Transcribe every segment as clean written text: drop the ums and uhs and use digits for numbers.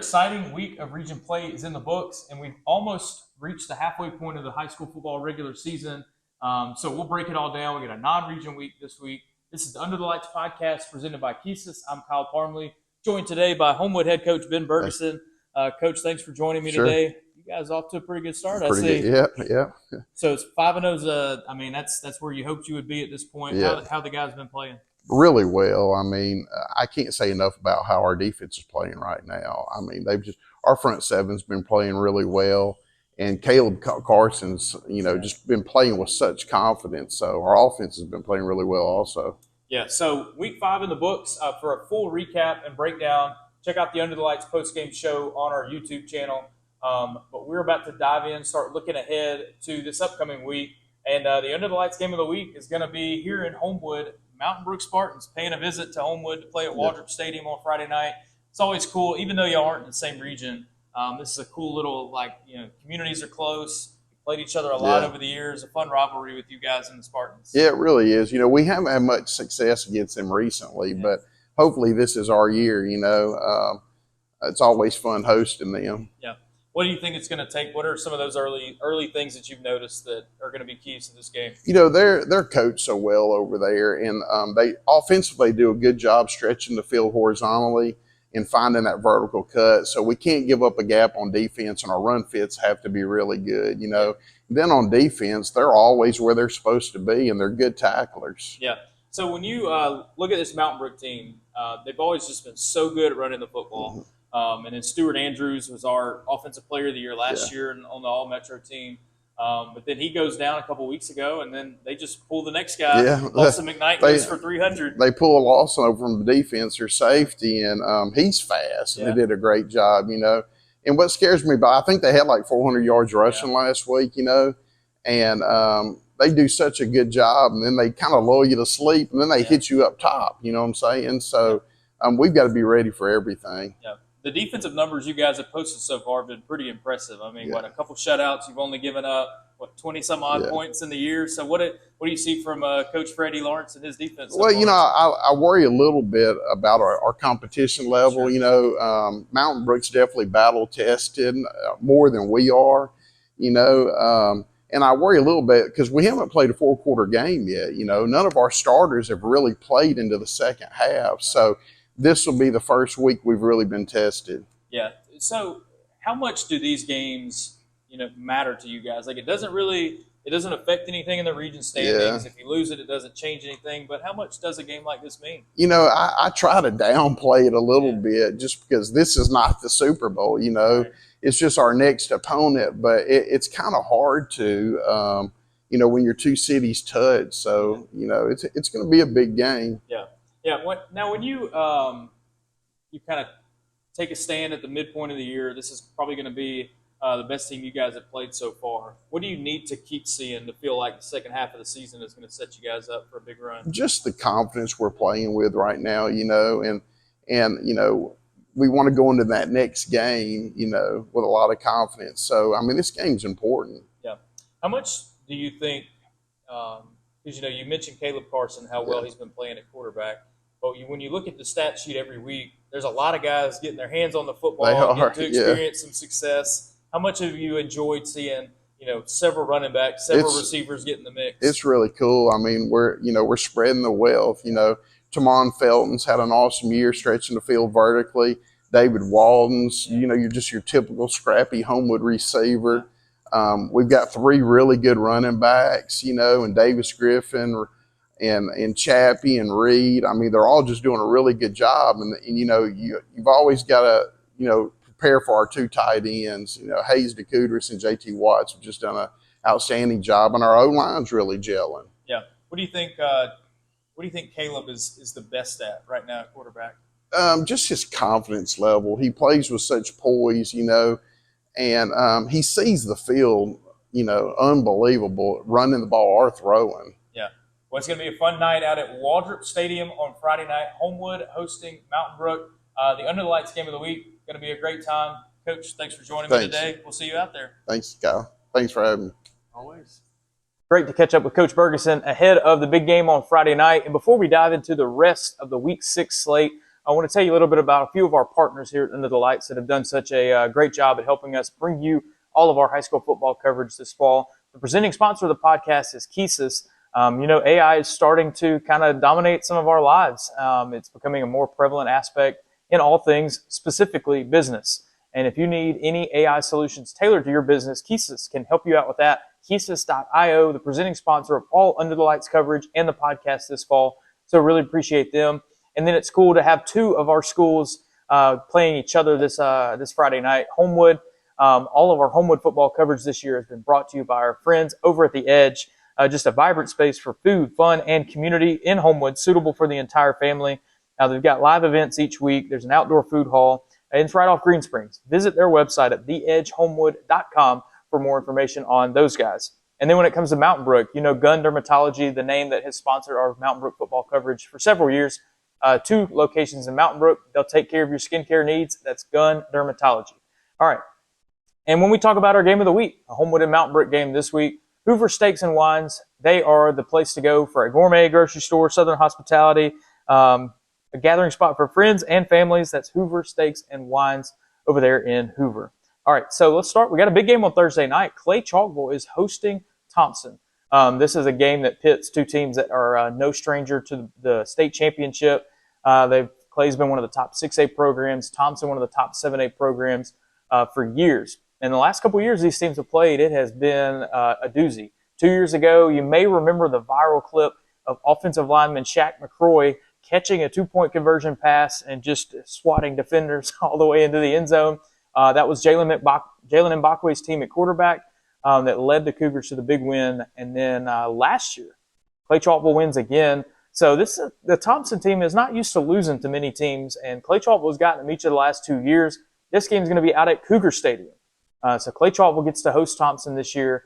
exciting week of region play is in the books, and we've almost reached the halfway point of the high school football regular season. So we'll break it all down. We got a non-region week this week. This is the Under the Lights podcast presented by KEYSYS. I'm Kyle Parmley, joined today by Homewood head coach Ben Berguson. Coach, thanks for joining me today. You guys off to a pretty good start, I see. Good. Yeah. So it's 5-0's. I mean, that's where you hoped you would be at this point. Yeah. How the guys been playing? Really well. I mean, I can't say enough about how our defense is playing right now. I mean, our front seven's been playing really well, and Caleb Carson's, just been playing with such confidence. So our offense has been playing really well also. Yeah. So week 5 in the books. For a full recap and breakdown, check out the Under the Lights postgame show on our YouTube channel. But we're about to dive in, start looking ahead to this upcoming week. And the Under the Lights game of the week is going to be here in Homewood. Mountain Brook Spartans paying a visit to Homewood to play at Waldrop Stadium on Friday night. It's always cool, even though y'all aren't in the same region. This is a cool little, communities are close. We played each other a lot over the years. A fun rivalry with you guys and the Spartans. Yeah, it really is. We haven't had much success against them recently, but hopefully this is our year. It's always fun hosting them. Yeah. What do you think it's going to take? What are some of those early things that you've noticed that are going to be keys to this game? They're coached so well over there, and they offensively do a good job stretching the field horizontally and finding that vertical cut. So we can't give up a gap on defense, and our run fits have to be really good. Then on defense, they're always where they're supposed to be, and they're good tacklers. Yeah. So when you look at this Mountain Brook team, they've always just been so good at running the football. Mm-hmm. And then Stuart Andrews was our Offensive Player of the Year last year on the All-Metro team. But then he goes down a couple weeks ago, and then they just pull the next guy. Lawson McKnight goes for 300. They pull Lawson over from the defense or safety, and he's fast. And they did a great job, And what scares me I think they had like 400 yards rushing last week, and they do such a good job, and then they kind of lull you to sleep, and then they hit you up top, you know what I'm saying? So we've got to be ready for everything. Yeah. The defensive numbers you guys have posted so far have been pretty impressive. I mean, a couple shutouts. You've only given up, 20-some-odd points in the year. So what do you see from Coach Freddie Lawrence and his defense? Well, I worry a little bit about our competition level. Sure. Mountain Brook's definitely battle-tested more than we are, and I worry a little bit because we haven't played a four-quarter game yet. None of our starters have really played into the second half. So this will be the first week we've really been tested. Yeah. So how much do these games, matter to you guys? Like it doesn't affect anything in the region standings. Yeah. If you lose it, it doesn't change anything. But how much does a game like this mean? I try to downplay it a little bit just because this is not the Super Bowl, Right. It's just our next opponent. But it's kind of hard to, when your two cities touch. So, it's going to be a big game. Yeah. Yeah. Now, when you kind of take a stand at the midpoint of the year, this is probably going to be the best team you guys have played so far. What do you need to keep seeing to feel like the second half of the season is going to set you guys up for a big run? Just the confidence we're playing with right now, and we want to go into that next game, with a lot of confidence. So, I mean, this game's important. Yeah. How much do you think? Because you mentioned Caleb Carson, how well he's been playing at quarterback. But when you look at the stat sheet every week, there's a lot of guys getting their hands on the football, getting to experience some success. How much have you enjoyed seeing, several running backs, several receivers get in the mix? It's really cool. I mean, we're spreading the wealth. Tamon Felton's had an awesome year stretching the field vertically. David Walden's, you're just your typical scrappy Homewood receiver. We've got 3 really good running backs, and Davis Griffin and Chappie and Reed. I mean, they're all just doing a really good job. And you've always got to, prepare for our 2 tight ends. Hayes DeCoudris and JT Watts have just done an outstanding job, and our O-line's really gelling. Yeah. What do you think Caleb is the best at right now at quarterback? Just his confidence level. He plays with such poise, and he sees the field, unbelievable, running the ball or throwing. Yeah. Well, it's going to be a fun night out at Waldrop Stadium on Friday night. Homewood hosting Mountain Brook. The Under the Lights game of the week. Going to be a great time. Coach, thanks for joining me today. We'll see you out there. Thanks, Kyle. Thanks for having me. Always. Great to catch up with Coach Berguson ahead of the big game on Friday night. And before we dive into the rest of the Week 6 slate, I want to tell you a little bit about a few of our partners here at Under the Lights that have done such a great job at helping us bring you all of our high school football coverage this fall. The presenting sponsor of the podcast is KEYSYS. AI is starting to kind of dominate some of our lives. It's becoming a more prevalent aspect in all things, specifically business. And if you need any AI solutions tailored to your business, KEYSYS can help you out with that. KEYSYS.io, the presenting sponsor of all Under the Lights coverage and the podcast this fall. So really appreciate them. And then it's cool to have two of our schools playing each other this Friday night. Homewood, all of our Homewood football coverage this year has been brought to you by our friends over at The Edge. Just a vibrant space for food, fun, and community in Homewood, suitable for the entire family. They've got live events each week. There's an outdoor food hall, and it's right off Green Springs. Visit their website at theedgehomewood.com for more information on those guys. And then when it comes to Mountain Brook, Gun Dermatology, the name that has sponsored our Mountain Brook football coverage for several years, 2 locations in Mountain Brook. They'll take care of your skincare needs. That's Gun Dermatology. All right. And when we talk about our game of the week, a Homewood and Mountain Brook game this week, Hoover Steaks and Wines, they are the place to go for a gourmet grocery store, Southern hospitality, a gathering spot for friends and families. That's Hoover Steaks and Wines over there in Hoover. All right, so let's start. We got a big game on Thursday night. Clay Chalkville is hosting Thompson. This is a game that pits 2 teams that are no stranger to the state championship. Clay's been one of the top 6A programs, Thompson one of the top 7A programs for years. In the last couple of years these teams have played, it has been a doozy. 2 years ago, you may remember the viral clip of offensive lineman Shaq McCroy catching a 2-point conversion pass and just swatting defenders all the way into the end zone. That was Jalen Mbakwe's team at quarterback that led the Cougars to the big win. And then last year, Clay Chalkville wins again. So the Thompson team is not used to losing to many teams, and Clay Chalkville has gotten them each of the last 2 years. This game is going to be out at Cougar Stadium. So Clay Chalkville gets to host Thompson this year.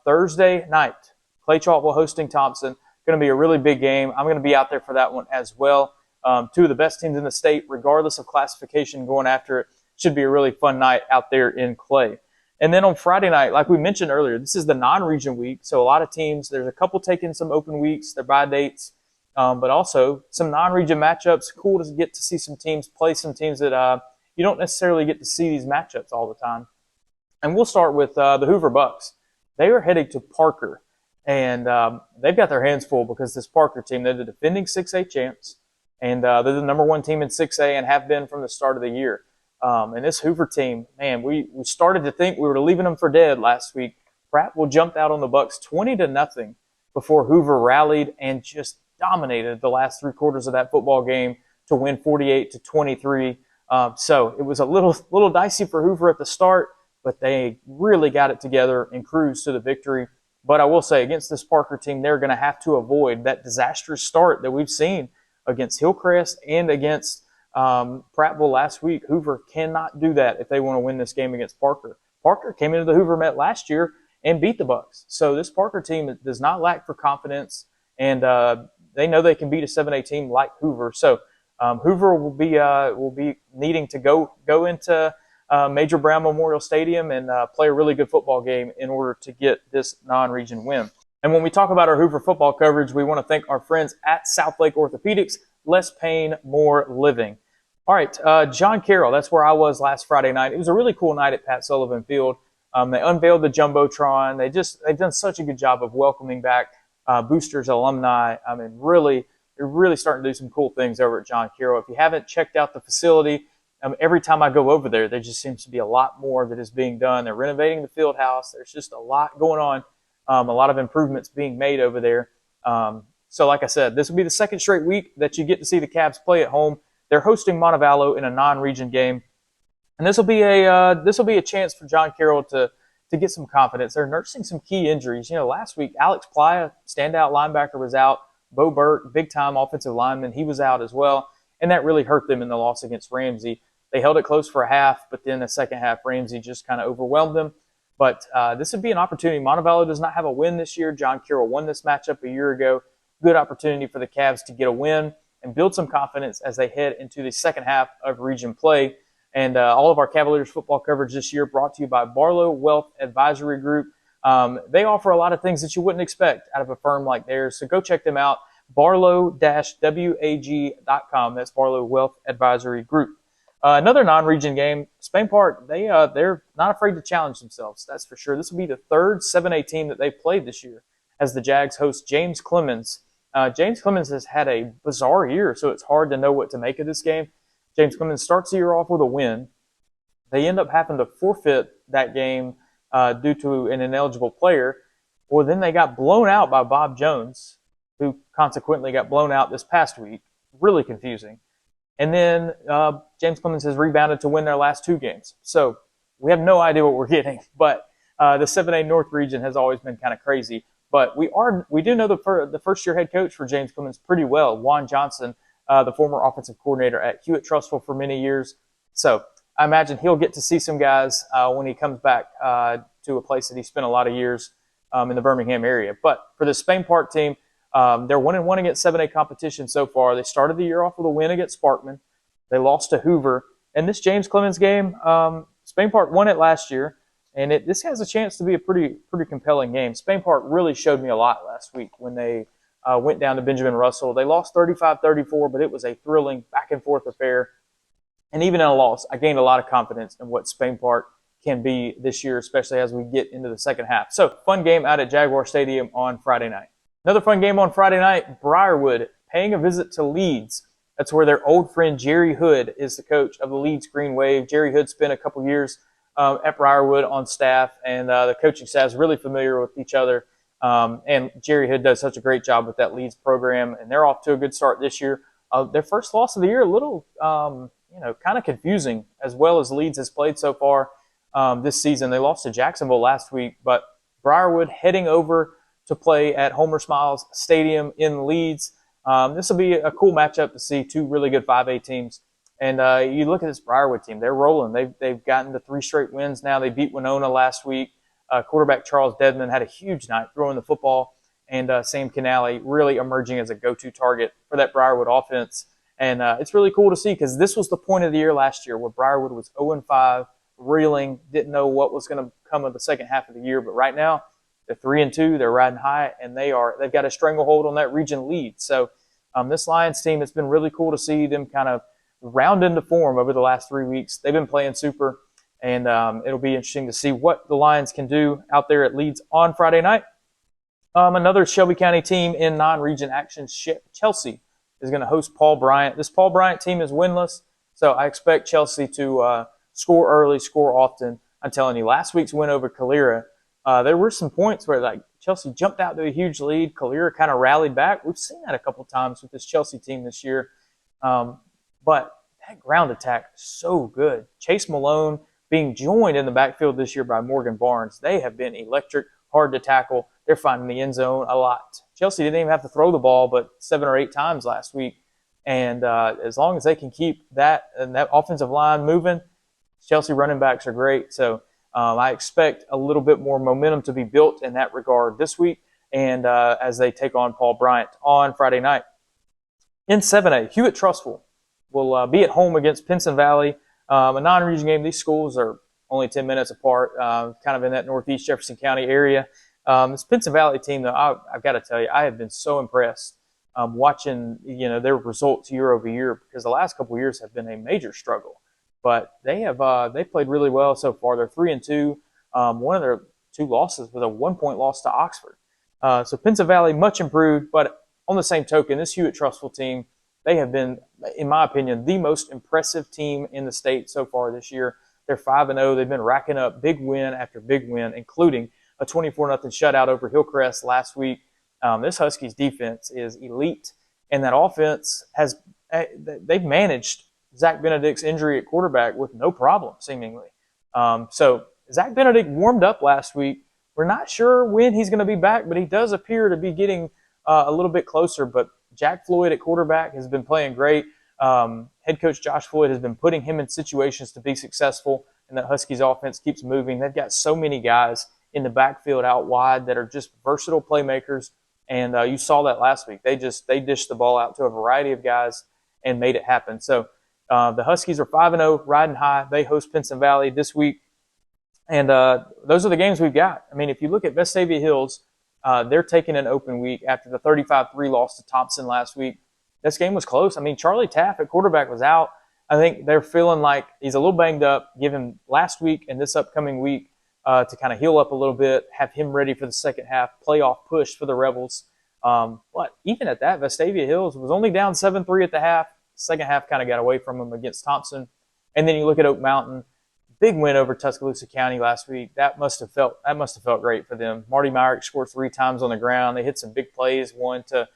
Thursday night, Clay Chalkville hosting Thompson. Going to be a really big game. I'm going to be out there for that one as well. 2 of the best teams in the state, regardless of classification, going after it. Should be a really fun night out there in Clay. And then on Friday night, like we mentioned earlier, this is the non-region week. So a lot of teams, there's a couple taking some open weeks, their bye dates, but also some non-region matchups. Cool to get to see some teams play some teams that you don't necessarily get to see these matchups all the time. And we'll start with the Hoover Bucks. They are heading to Parker, and they've got their hands full because this Parker team, they're the defending 6A champs, and they're the number 1 team in 6A and have been from the start of the year. And this Hoover team, man, we started to think we were leaving them for dead last week. Prattville jumped out on the Bucks 20-0 before Hoover rallied and just dominated the last 3 quarters of that football game to win 48-23. So it was a little dicey for Hoover at the start, but they really got it together and cruised to the victory. But I will say, against this Parker team, they're going to have to avoid that disastrous start that we've seen against Hillcrest and against Prattville last week. Hoover cannot do that if they want to win this game against Parker. Parker came into the Hoover Met last year and beat the Bucks. So this Parker team does not lack for confidence, and they know they can beat a 7A team like Hoover. So Hoover will be needing to go into Major Brown Memorial Stadium and play a really good football game in order to get this non-region win. And when we talk about our Hoover football coverage, we want to thank our friends at Southlake Orthopedics. Less pain, more living. All right, John Carroll, that's where I was last Friday night. It was a really cool night at Pat Sullivan Field. They unveiled the Jumbotron. They've done such a good job of welcoming back boosters, alumni. I mean, they're really starting to do some cool things over at John Carroll. If you haven't checked out the facility, every time I go over there just seems to be a lot more that is being done. They're renovating the field house. There's just a lot going on, a lot of improvements being made over there. So like I said, this will be the second straight week that you get to see the Cavs play at home. They're hosting Montevallo in a non-region game. And this will be a chance for John Carroll to get some confidence. They're nursing some key injuries. Last week, Alex Playa, standout linebacker, was out. Bo Burke, big-time offensive lineman, he was out as well. And that really hurt them in the loss against Ramsey. They held it close for a half, but then the second half, Ramsey just kind of overwhelmed them. But this would be an opportunity. Montevallo does not have a win this year. John Carroll won this matchup a year ago. Good opportunity for the Cavs to get a win and build some confidence as they head into the second half of region play. And all of our Cavaliers football coverage this year brought to you by Barlow Wealth Advisory Group. They offer a lot of things that you wouldn't expect out of a firm like theirs, so go check them out. barlow-wag.com. That's Barlow Wealth Advisory Group. Another non-region game, Spain Park, they're not afraid to challenge themselves, that's for sure. This will be the third 7A team that they've played this year as the Jags host James Clemens. James Clemens has had a bizarre year, so it's hard to know what to make of this game. James Clemens starts the year off with a win. They end up having to forfeit that game due to an ineligible player. Well, then they got blown out by Bob Jones, who consequently got blown out this past week. Really confusing. And then James Clemens has rebounded to win their last two games. So we have no idea what we're getting. But the 7A North region has always been kind of crazy. But we do know the first-year head coach for James Clemens pretty well, Juan Johnson, the former offensive coordinator at Hewitt-Trussville for many years. So I imagine he'll get to see some guys when he comes back to a place that he spent a lot of years in the Birmingham area. But for the Spain Park team, they're 1-1 against 7A competition so far. They started the year off with a win against Sparkman. They lost to Hoover. And this James Clemens game, Spain Park won it last year, and this has a chance to be a pretty compelling game. Spain Park really showed me a lot last week when they went down to Benjamin Russell. They lost 35-34, but it was a thrilling back-and-forth affair. And even in a loss, I gained a lot of confidence in what Spain Park can be this year, especially as we get into the second half. So, fun game out at Jaguar Stadium on Friday night. Another fun game on Friday night, Briarwood paying a visit to Leeds. That's where their old friend Jerry Hood is the coach of the Leeds Green Wave. Jerry Hood spent a couple years at Briarwood on staff, and the coaching staff is really familiar with each other. And Jerry Hood does such a great job with that Leeds program, and they're off to a good start this year. Their first loss of the year, a little, kind of confusing as well as Leeds has played so far this season. They lost to Jacksonville last week, but Briarwood heading over to play at Homer Smiles Stadium in Leeds. This will be a cool matchup to see two really good 5A teams. And you look at this Briarwood team, they're rolling. They've gotten to 3 straight wins now. They beat Winona last week. Quarterback Charles Dedman had a huge night throwing the football, and Sam Canale really emerging as a go-to target for that Briarwood offense. And it's really cool to see because this was the point of the year last year where Briarwood was 0-5, reeling, didn't know what was going to come of the second half of the year. But right now, they're 3-2, they're riding high, and they've got a stranglehold on that region lead. So this Lions team, it's been really cool to see them kind of round into form over the last 3 weeks. They've been playing super, and it'll be interesting to see what the Lions can do out there at Leeds on Friday night. Another Shelby County team in non-region action, Chelsea, is going to host Paul Bryant. This Paul Bryant team is winless, so I expect Chelsea to score early, score often. I'm telling you, last week's win over Calera, there were some points where Chelsea jumped out to a huge lead. Calera kind of rallied back. We've seen that a couple times with this Chelsea team this year. But that ground attack is so good. Chase Malone being joined in the backfield this year by Morgan Barnes. They have been electric, hard to tackle. They're finding the end zone a lot. Chelsea didn't even have to throw the ball but 7 or 8 times last week. And as long as they can keep that offensive line moving, Chelsea running backs are great. So I expect a little bit more momentum to be built in that regard this week and as they take on Paul Bryant on Friday night. In 7A, Hewitt-Trussville will be at home against Pinson Valley. A non-region game. These schools are only 10 minutes apart, kind of in that northeast Jefferson County area. This Pinson Valley team, though, I've got to tell you, I have been so impressed watching their results year over year because the last couple of years have been a major struggle. But they played really well so far. They're 3-2. One of their 2 losses was a 1-point loss to Oxford. So Pinson Valley much improved, but on the same token, this Hewitt-Trussville team, they have been, in my opinion, the most impressive team in the state so far this year. They're 5-0. They've been racking up big win after big win, including a 24-0 shutout over Hillcrest last week. This Huskies defense is elite, and that offense they've managed Zach Benedict's injury at quarterback with no problem, seemingly. So Zach Benedict warmed up last week. We're not sure when he's going to be back, but he does appear to be getting a little bit closer. But Jack Floyd at quarterback has been playing great. Head coach Josh Floyd has been putting him in situations to be successful, and that Huskies offense keeps moving. They've got so many guys in the backfield out wide that are just versatile playmakers, and you saw that last week. They dished the ball out to a variety of guys and made it happen. So the Huskies are 5-0, riding high. They host Pinson Valley this week, and those are the games we've got. I mean, if you look at Vestavia Hills, They're taking an open week after the 35-3 loss to Thompson last week. This game was close. I mean, Charlie Taff at quarterback was out. I think they're feeling like he's a little banged up. Give him last week and this upcoming week to kind of heal up a little bit, have him ready for the second half, playoff push for the Rebels. But even at that, Vestavia Hills was only down 7-3 at the half. Second half kind of got away from them against Thompson. And then you look at Oak Mountain, big win over Tuscaloosa County last week. That must have felt great for them. Marty Myrick scored 3 times on the ground. They hit some big plays, one to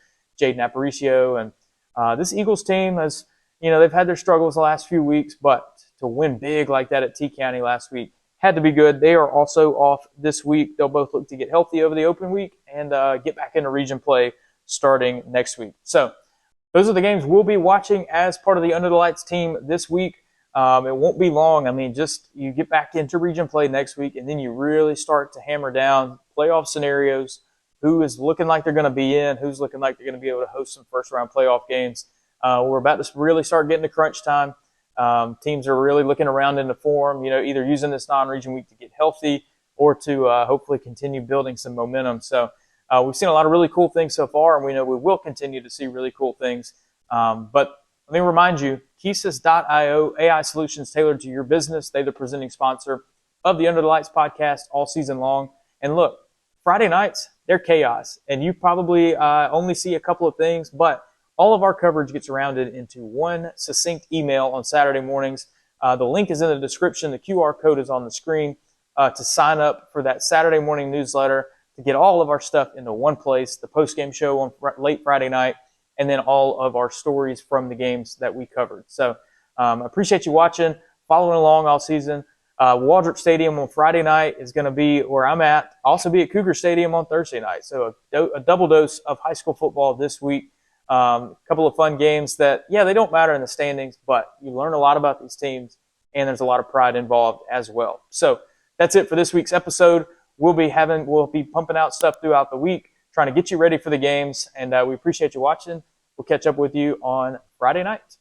Jaden Aparicio. And this Eagles team has, they've had their struggles the last few weeks, but to win big like that at T County last week had to be good. They are also off this week. They'll both look to get healthy over the open week and get back into region play starting next week. So those are the games we'll be watching as part of the Under the Lights team this week. It won't be long. I mean, just you get back into region play next week, and then you really start to hammer down playoff scenarios, who is looking like they're going to be in, who's looking like they're going to be able to host some first-round playoff games. We're about to really start getting to crunch time. Teams are really looking around into form, either using this non-region week to get healthy or to hopefully continue building some momentum. So we've seen a lot of really cool things so far, and we know we will continue to see really cool things. But let me remind you, KEYSYS.io, AI solutions tailored to your business. They're the presenting sponsor of the Under the Lights podcast all season long. And look, Friday nights, they're chaos. And you probably only see a couple of things, but all of our coverage gets rounded into one succinct email on Saturday mornings. The link is in the description. The QR code is on the screen to sign up for that Saturday morning newsletter to get all of our stuff into one place, the post-game show on late Friday night, and then all of our stories from the games that we covered. So I appreciate you watching, following along all season. Waldrop Stadium on Friday night is going to be where I'm at. I'll also be at Cougar Stadium on Thursday night. So a double dose of high school football this week. A couple of fun games that, they don't matter in the standings, but you learn a lot about these teams, and there's a lot of pride involved as well. So that's it for this week's episode. We'll be pumping out stuff throughout the week, trying to get you ready for the games, and we appreciate you watching. We'll catch up with you on Friday night.